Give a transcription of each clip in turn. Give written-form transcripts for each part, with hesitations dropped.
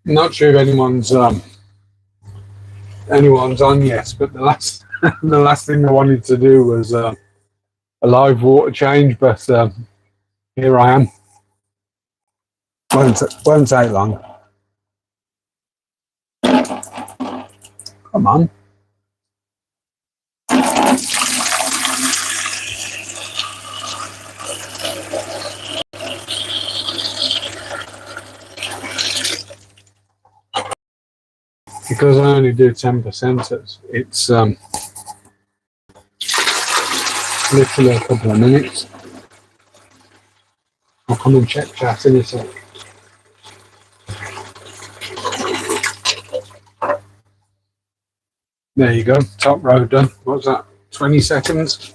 Not sure if anyone's on yet, but the last the last thing I wanted to do was a live water change, but here I am. Won't take long. Come on. Because I only do 10%, it's literally a couple of minutes. I'll come and check chat in a sec. There you go, top row done. What's that, 20 seconds?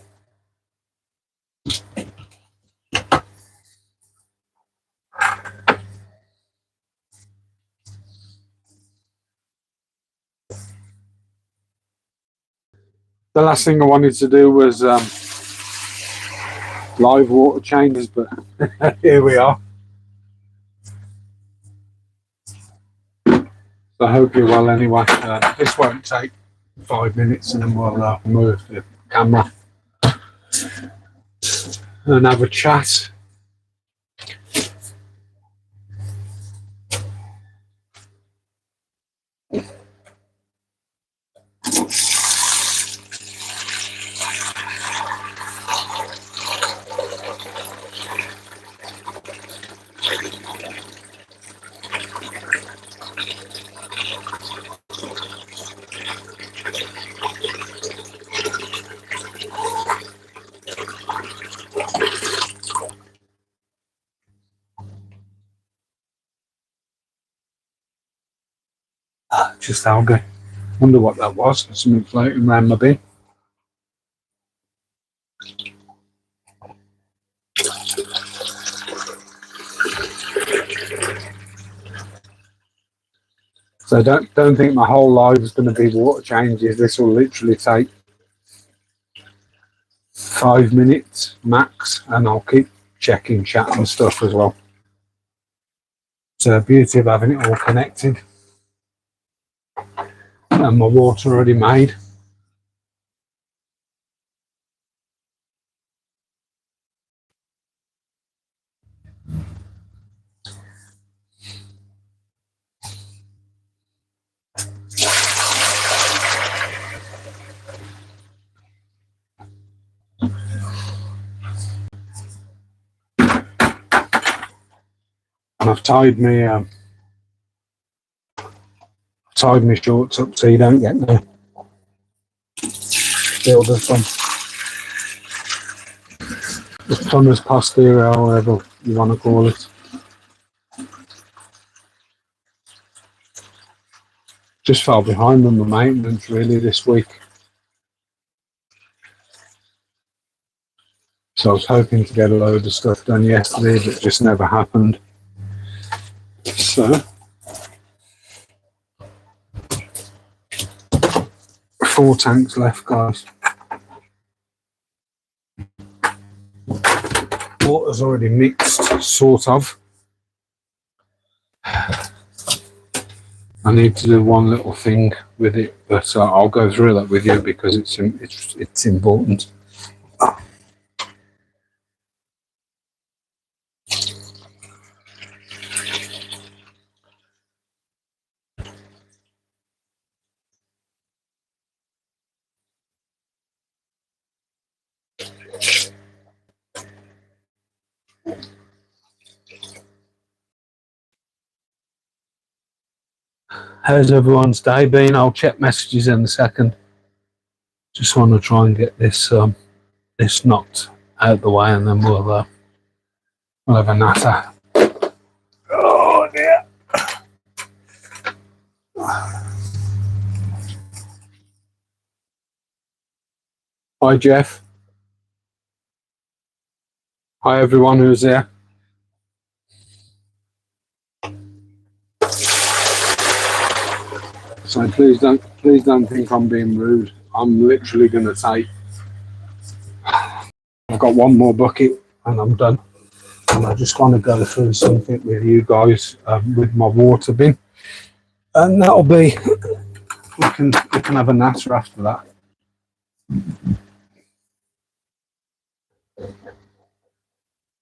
The last thing I wanted to do was live water changes, but here we are. So I hope you're well anyway. This won't take 5 minutes and then we'll move the camera and have a chat. Just algae. Wonder what that was. Something floating around my bin. So don't think my whole life is going to be water changes. This will literally take 5 minutes max, and I'll keep checking chat and stuff as well. It's the beauty of having it all connected. And my water already made. And I've tied my shorts up so you don't get no builder from the plumber's posterior, or whatever you want to call it. Just fell behind on the maintenance really this week. So I was hoping to get a load of stuff done yesterday, but it just never happened. So 4 tanks left, guys. Water's already mixed, sort of. I need to do one little thing with it, but I'll go through that with you because it's important. How's everyone's day been? I'll check messages in a second. Just want to try and get this this knocked out the way, and then we'll have a natter. Oh dear. Hi Jeff. Hi everyone who's there. So please don't think I'm being rude. I'm literally going to take. I've got one more bucket and I'm done. And I just want to go through something with you guys with my water bin. and that'll be, we can have a natter after that.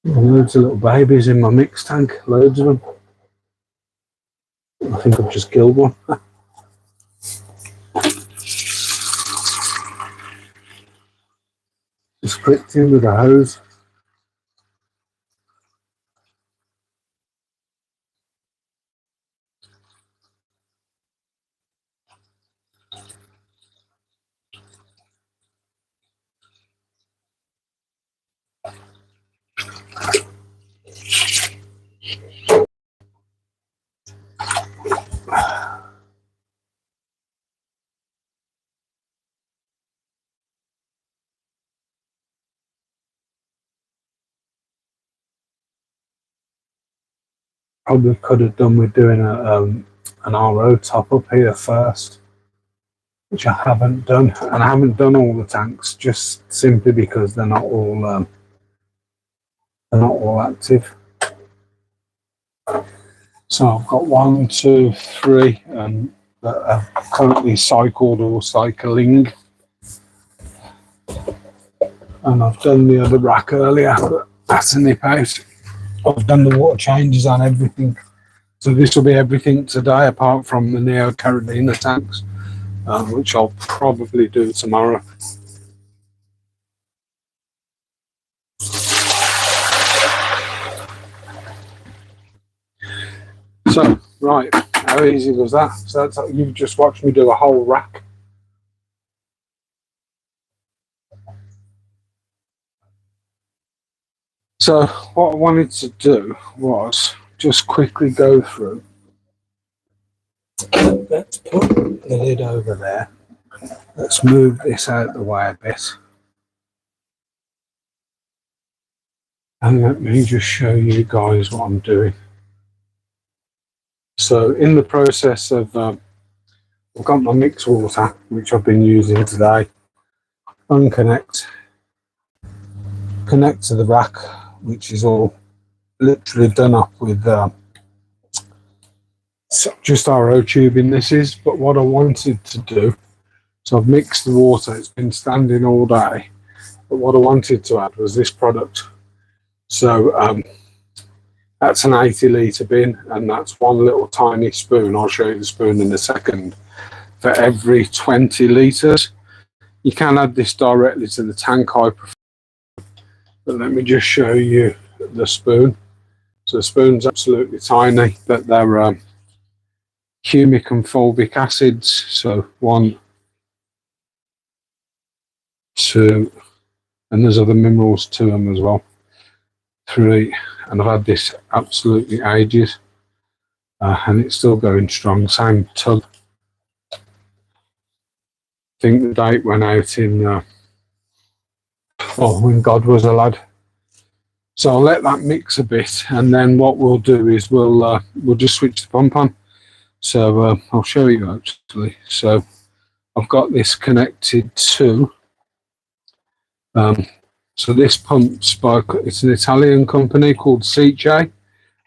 Loads of little babies in my mix tank, loads of them. I think I've just killed one. Just pricked him with a hose. Probably could have done with doing an RO top up here first, which I haven't done, and I haven't done all the tanks just simply because they're not all active. So I've got 1, 2, 3 that are currently cycled or cycling, and I've done the other rack earlier, but that's a nip out. I've done the water changes on everything. So this will be everything today apart from the Neo Carolina tanks, which I'll probably do tomorrow. So, right, how easy was that? So that's, you've just watched me do a whole rack. So what I wanted to do was just quickly go through. Let's put the lid over there. Let's move this out the way a bit. And let me just show you guys what I'm doing. So in the process of, I've got my mixed water, which I've been using today. Unconnect. Connect to the rack, which is all literally done up with just RO tubing this is, but what I wanted to do, so I've mixed the water, it's been standing all day, but what I wanted to add was this product. So that's an 80 litre bin, and that's one little tiny spoon, I'll show you the spoon in a second, for every 20 litres. You can add this directly to the tank, I prefer, but let me just show you the spoon. So the spoon's absolutely tiny, but they're humic and fulvic acids. So 1, 2, and there's other minerals to them as well. 3, and I've had this absolutely ages, and it's still going strong. Same tub. I think the date went out in when God was a lad. So I'll let that mix a bit, and then what we'll do is we'll just switch the pump on. So I'll show you actually. So I've got this connected to. So this pump's by, it's an Italian company called CJ,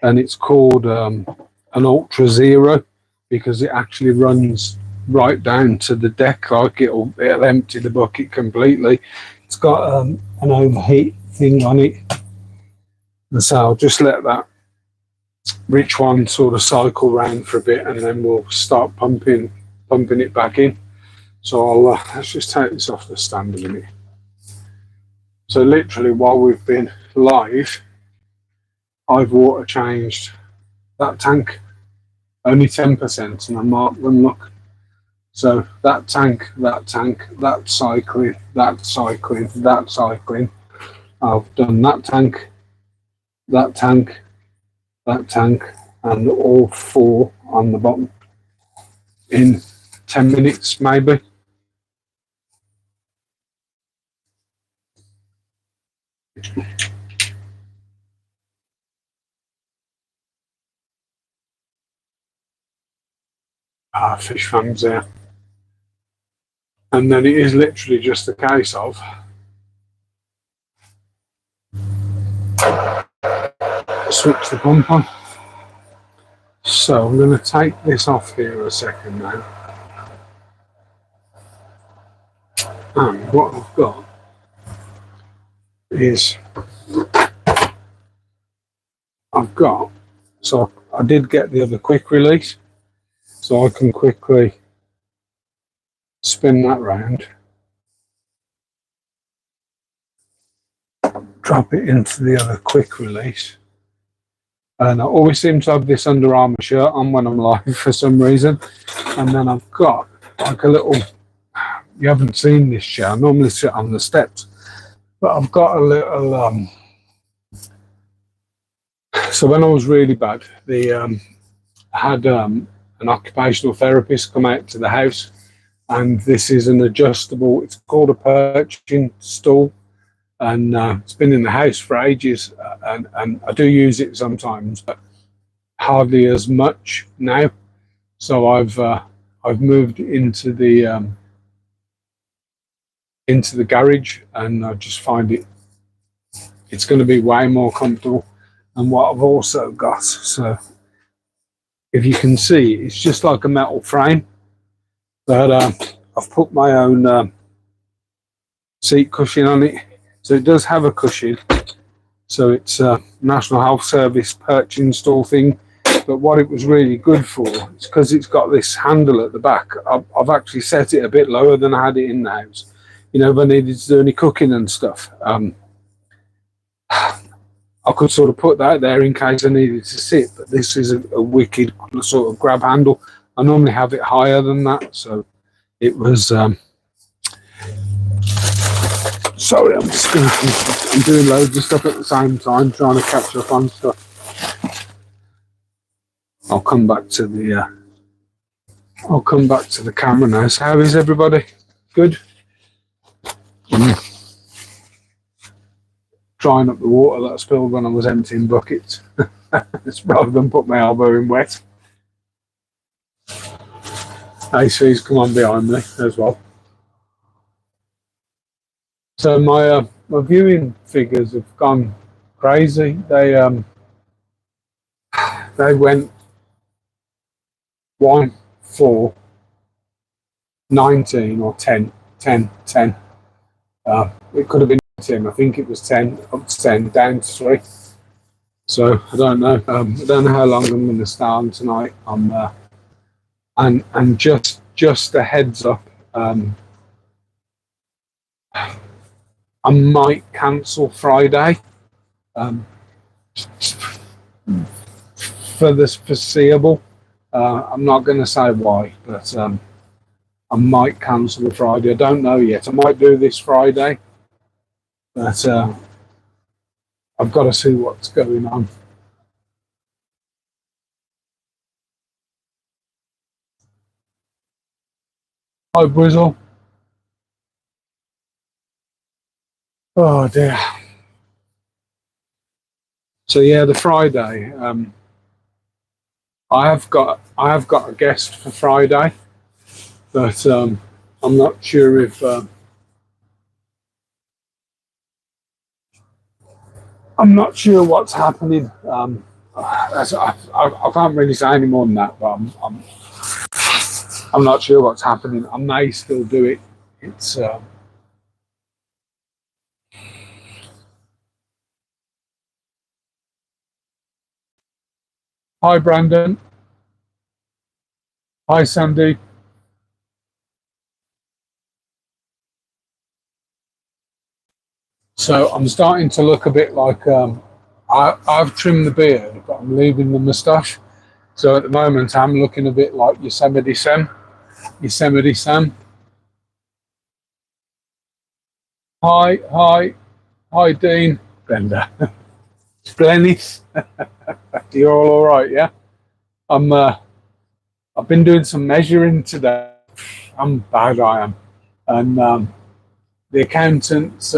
and it's called an Ultra Zero because it actually runs right down to the deck. Like it'll empty the bucket completely. It's got an overheat thing on it, and so I'll just let that rich one sort of cycle round for a bit, and then we'll start pumping it back in. So I'll let's just take this off the stand a minute. So literally while we've been live, I've water changed that tank, only 10%, and I marked them, look. So that tank, that cycling, that cycling, that cycling. I've done that tank, that tank, that tank, and all 4 on the bottom in 10 minutes maybe. Fish fans there. And then it is literally just a case of switch the pump on, So I'm going to take this off here a second now. And what I've got is so I did get the other quick release, so I can quickly spin that round, drop it into the other quick release. And I always seem to have this Under Armour shirt on when I'm live for some reason. And then I've got like a little, you haven't seen this chair, I normally sit on the steps, but I've got a little, so when I was really bad, I had an occupational therapist come out to the house, and this is an adjustable, it's called a perching stool. And it's been in the house for ages, and I do use it sometimes, but hardly as much now. So I've moved into the garage, and I just find it's going to be way more comfortable. And what I've also got, so if you can see, it's just like a metal frame, but I've put my own seat cushion on it. So it does have a cushion, so it's a National Health Service perching stool thing. But what it was really good for is because it's got this handle at the back. I've actually set it a bit lower than I had it in the house. You know, if I needed to do any cooking and stuff, I could sort of put that there in case I needed to sit. But this is a wicked sort of grab handle. I normally have it higher than that, so it was. Sorry, I'm doing loads of stuff at the same time, trying to catch up on stuff. I'll come back to the camera now. So how is everybody? Good? Drying up the water that I spilled when I was emptying buckets. Rather than put my elbow in wet. AC's come on behind me as well. So my viewing figures have gone crazy. They went 1, 4, 19 or 10, 10, 10. It could have been 10. I think it was 10, up to 10, down to 3. So I don't know. I don't know how long I'm going to stay on tonight. And just a heads up. I might cancel Friday for the foreseeable. I'm not going to say why, but I might cancel the Friday. I don't know yet. I might do this Friday, but I've got to see what's going on. Hi, Brizzle. Oh dear. So yeah, the Friday. I have got a guest for Friday, but I'm not sure if I'm not sure what's happening. I can't really say any more than that, but I'm not sure what's happening. I may still do it. It's hi, Brandon. Hi, Sandy. So I'm starting to look a bit like I've trimmed the beard, but I'm leaving the moustache. So at the moment, I'm looking a bit like Yosemite Sam. Yosemite Sam. Hi, Dean. Brenda. Glennis. You're all right, yeah? I've been doing some measuring today. I'm bad, I am. And the accountants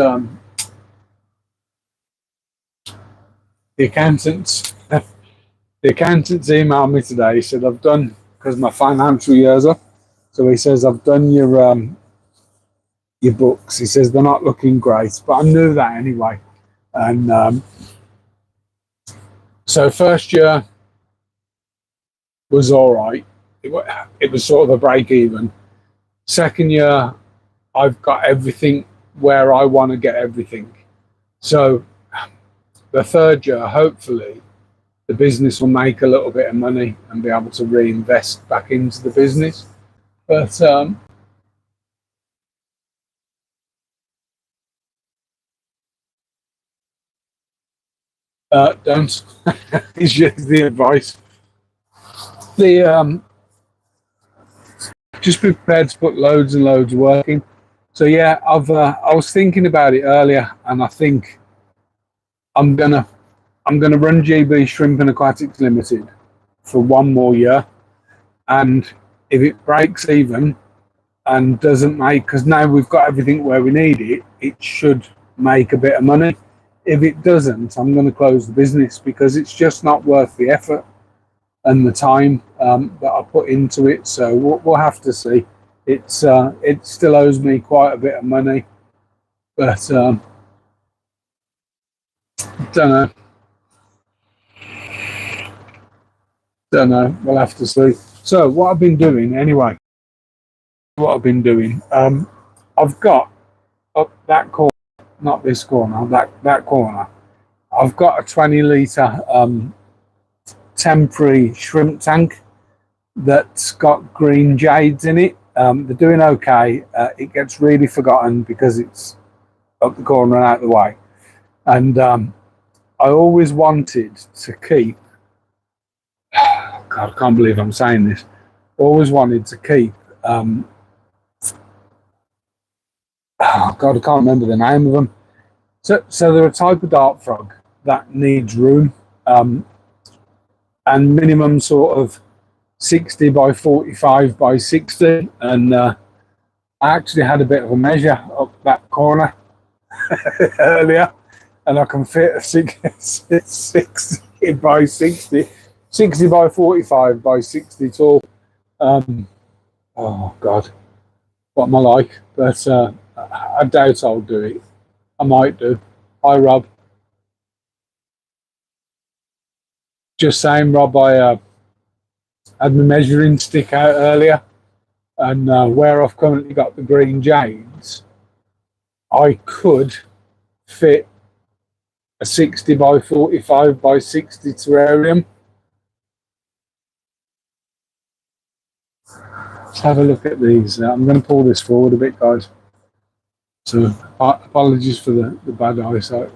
emailed me today. He said I've done, because my financial year's up. So he says I've done your books. He says they're not looking great, but I knew that anyway. And so first year was all right. It was sort of a break even. Second year, I've got everything where I want to get everything. So the third year, hopefully, the business will make a little bit of money and be able to reinvest back into the business. But don't is just the advice. The just be prepared to put loads and loads of work in. So yeah, I was thinking about it earlier, and I think I'm gonna run GB Shrimp and Aquatics Limited for one more year, and if it breaks even and doesn't make, because now we've got everything where we need it, it should make a bit of money. If it doesn't, I'm going to close the business because it's just not worth the effort and the time that I put into it. So we'll have to see. It still owes me quite a bit of money, but don't know. Don't know. We'll have to see. So what I've been doing anyway. What I've been doing. I've got up that corner, not this corner. That corner. I've got a 20 litre temporary shrimp tank that's got green jades in it. They're doing okay. It gets really forgotten because it's up the corner and out of the way. And I always wanted to keep. God, I can't believe I'm saying this. Always wanted to keep. Oh God, I can't remember the name of them. So they're a type of dart frog that needs room, and minimum sort of 60 by 45 by 60. And I actually had a bit of a measure up that corner earlier, and I can fit a 60 by 60, 60 by 45 by 60 tall. Oh God, what am I like? But I doubt I'll do it. I might do. Hi, Rob. Just saying, Rob, I had my measuring stick out earlier, and where I've currently got the green jades, I could fit a 60 by 45 by 60 terrarium. Let's have a look at these. I'm going to pull this forward a bit, guys. So apologies for the bad eyesight.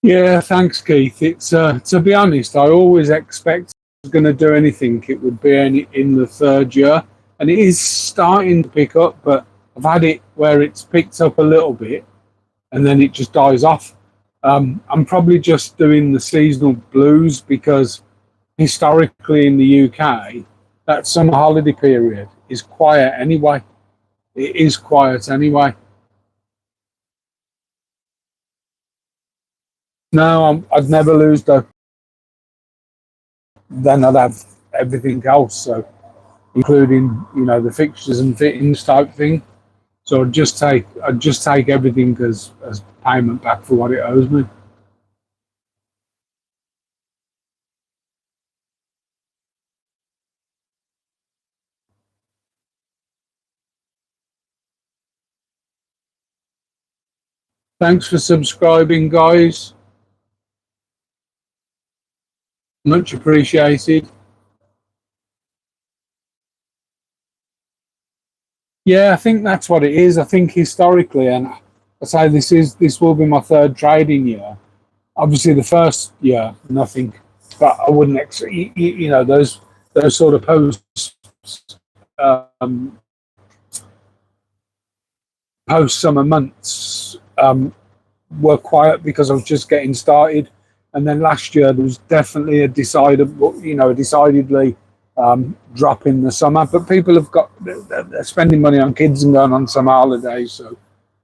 Yeah, thanks, Keith. It's to be honest, I always expect I was going to do anything, it would be in the third year, and it is starting to pick up. But I've had it where it's picked up a little bit, and then it just dies off. I'm probably just doing the seasonal blues because historically in the UK, that summer holiday period is quiet anyway. It is quiet anyway. No, I'd never lose though. Then I'd have everything else, so including the fixtures and fittings type thing. So I'd just take everything as payment back for what it owes me. Thanks for subscribing, guys. Much appreciated. Yeah, I think that's what it is. I think historically, and I say this will be my third trading year. Obviously, the first year nothing, but I wouldn't those sort of posts um, post summer months were quiet because I was just getting started. And then last year there was definitely a decidedly drop in the summer. But people have got they're spending money on kids and going on summer holidays. So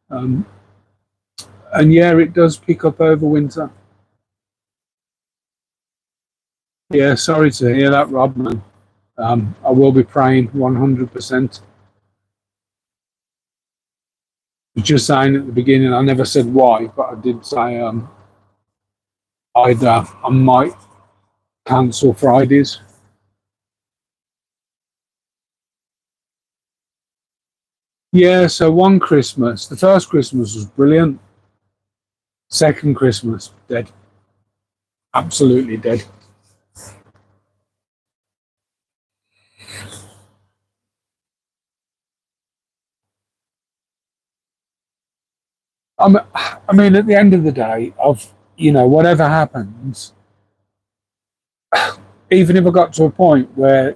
um, and yeah, it does pick up over winter. Yeah, sorry to hear that, Rob, man. I will be praying 100%. Just saying at the beginning, I never said why, but I did say I might cancel Fridays. Yeah, so one Christmas, the first Christmas was brilliant. Second Christmas, dead. Absolutely dead. I mean, at the end of the day, whatever happens, even if I got to a point where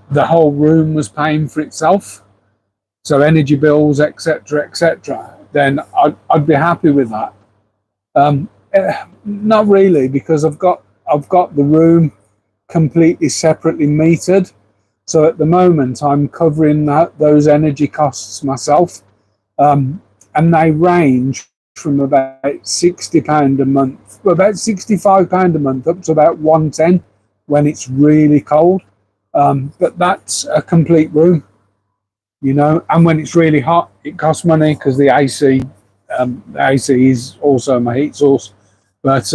the whole room was paying for itself, so energy bills, etc., then I'd be happy with that. Not really, because I've got the room completely separately metered. So at the moment, I'm covering those energy costs myself, and they range from about £60 a month, about £65 a month, up to about 110 when it's really cold. But that's a complete room, And when it's really hot, it costs money because the AC is also my heat source. But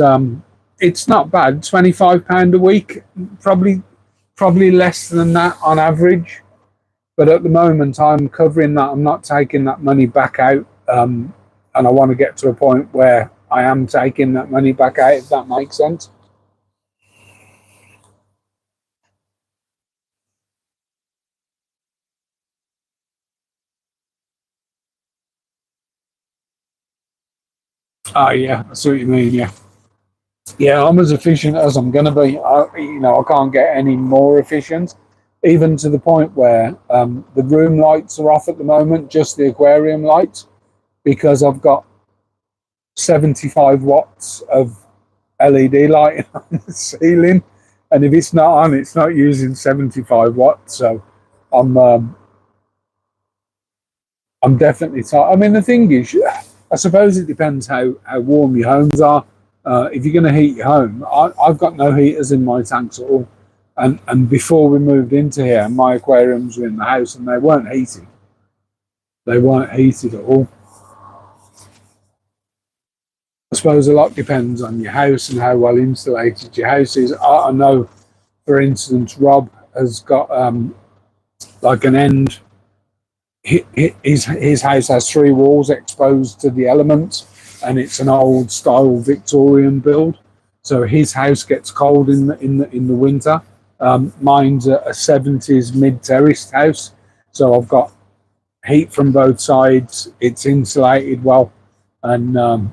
it's not bad. £25 a week, probably less than that on average. But at the moment, I'm covering that. I'm not taking that money back out, and I want to get to a point where I am taking that money back out. If that makes sense. Oh yeah, I see what you mean. Yeah, yeah. I'm as efficient as I'm going to be. I can't get any more efficient. Even to the point where the room lights are off at the moment, just the aquarium lights, because I've got 75 watts of LED light on the ceiling, and if it's not on, it's not using 75 watts. So I'm um, I'm definitely tight. I mean, the thing is, I suppose it depends how warm your homes are. If you're going to heat your home, I've got no heaters in my tanks at all. And before we moved into here, my aquariums were in the house and they weren't heated. They weren't heated at all. I suppose a lot depends on your house and how well insulated your house is. I know, for instance, Rob has got like an end. His house has three walls exposed to the elements, and it's an old style Victorian build. So his house gets cold in the winter. Mine's a 70s mid terraced house, so I've got heat from both sides. It's insulated well, and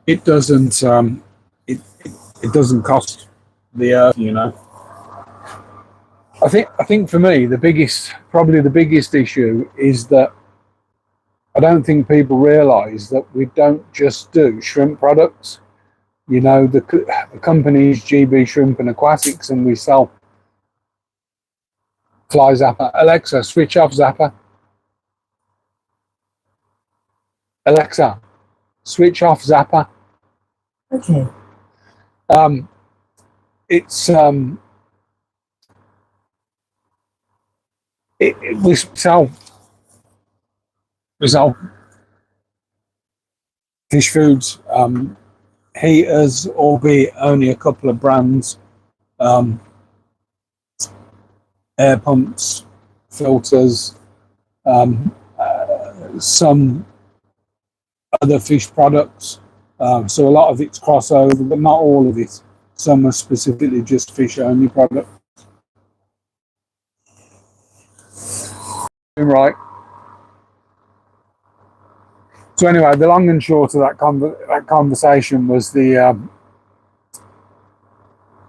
it doesn't it doesn't cost the earth. I think for me probably the biggest issue is that I don't think people realise that we don't just do shrimp products. The company is GB Shrimp and Aquatics, and we sell fly zapper. Alexa, switch off zapper. Alexa, switch off zapper. Okay. Um, it's we sell fish foods, heaters, albeit only a couple of brands, um, air pumps, filters, some other fish products. So a lot of it's crossover, but not all of it. Some are specifically just fish only products. Right. So anyway, the long and short of that conversation was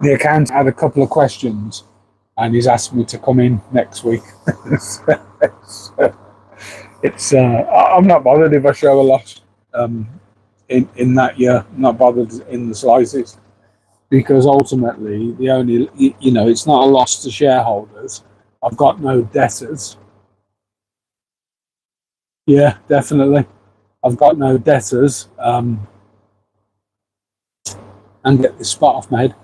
the accountant had a couple of questions, and he's asked me to come in next week. So it's I'm not bothered if I show a loss in that year. I'm not bothered in the slightest, because ultimately the only, it's not a loss to shareholders. I've got no debtors. Yeah, definitely. I've got no debtors, and get this spot off my head.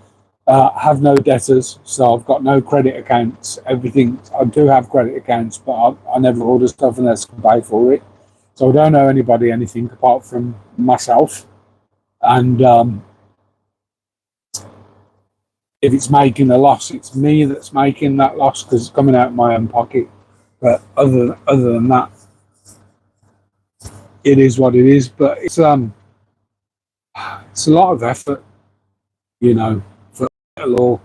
Have no debtors, so I've got no credit accounts. Everything, I do have credit accounts, but I never order stuff unless I can pay for it. So I don't owe anybody anything apart from myself. And if it's making a loss, it's me that's making that loss because it's coming out of my own pocket. But other than that, it is what it is. But it's a lot of effort, for little.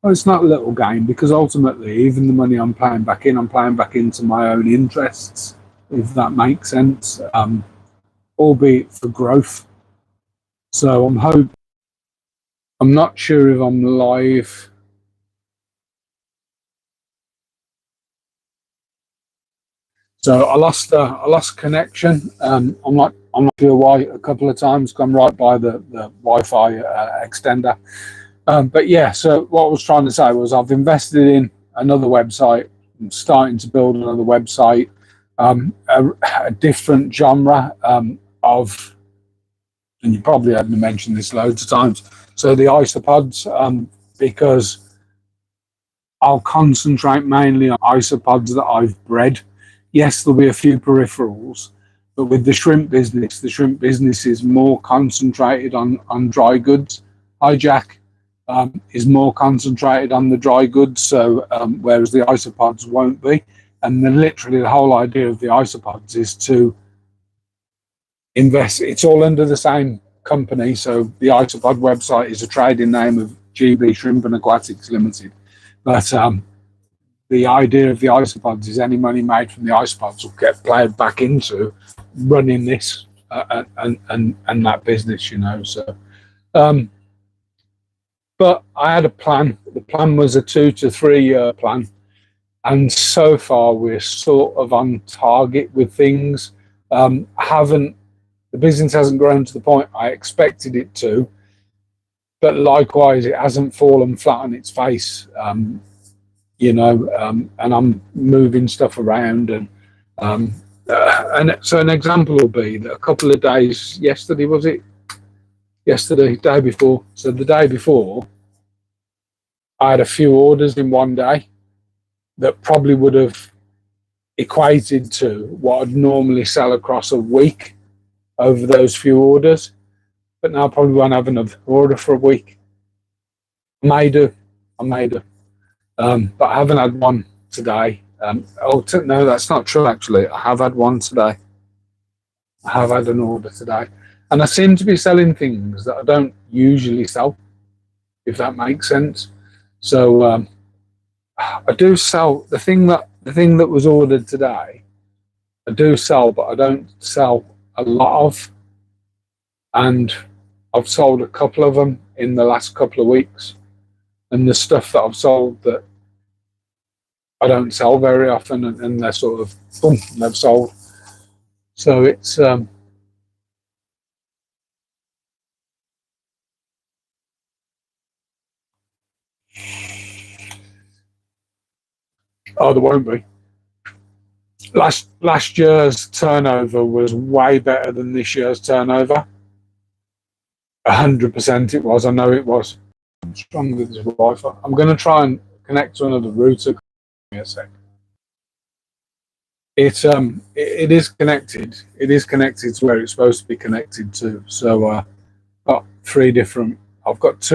Well, it's not a little game, because ultimately, even the money I'm playing back into my own interests, if that makes sense, albeit for growth. So I'm not sure if I'm live. So I lost connection. I'm not sure why. A couple of times, come right by the Wi-Fi extender. But yeah, so what I was trying to say was I've invested in another website. I'm starting to build another website, a different genre of, and you probably heard me mention this loads of times. So the isopods, because I'll concentrate mainly on isopods that I've bred. Yes, there'll be a few peripherals, but with the shrimp business is more concentrated on dry goods. Hijack is more concentrated on the dry goods, so whereas the isopods won't be. And then literally the whole idea of the isopods is to invest. It's all under the same company. So the isopod website is a trading name of GB Shrimp and Aquatics Limited. But the idea of the isopods is any money made from the isopods will get played back into running this and that business, So, but I had a plan. The plan was a 2 to 3 year plan, and so far we're sort of on target with things. The business hasn't grown to the point I expected it to, but likewise, it hasn't fallen flat on its face. And I'm moving stuff around, and so an example will be that a couple of days yesterday, was it? Yesterday, day before. So the day before, I had a few orders in one day that probably would have equated to what I'd normally sell across a week over those few orders. But now I probably won't have another order for a week. I may do. But I haven't had one today. No, that's not true, actually. I have had one today. I have had an order today. And I seem to be selling things that I don't usually sell, if that makes sense. So I do sell the thing that was ordered today. I do sell, but I don't sell a lot of. And I've sold a couple of them in the last couple of weeks. And the stuff that I've sold that I don't sell very often, and they're sort of boom, they've sold. So it's oh, there won't be. Last year's turnover was way better than this year's turnover. 100% it was. I know it was. I'm strong with this Wi-Fi. I'm going to try and connect to another router. Give me a sec. It is connected. It is connected to where it's supposed to be connected to. So got 3 different. I've got 2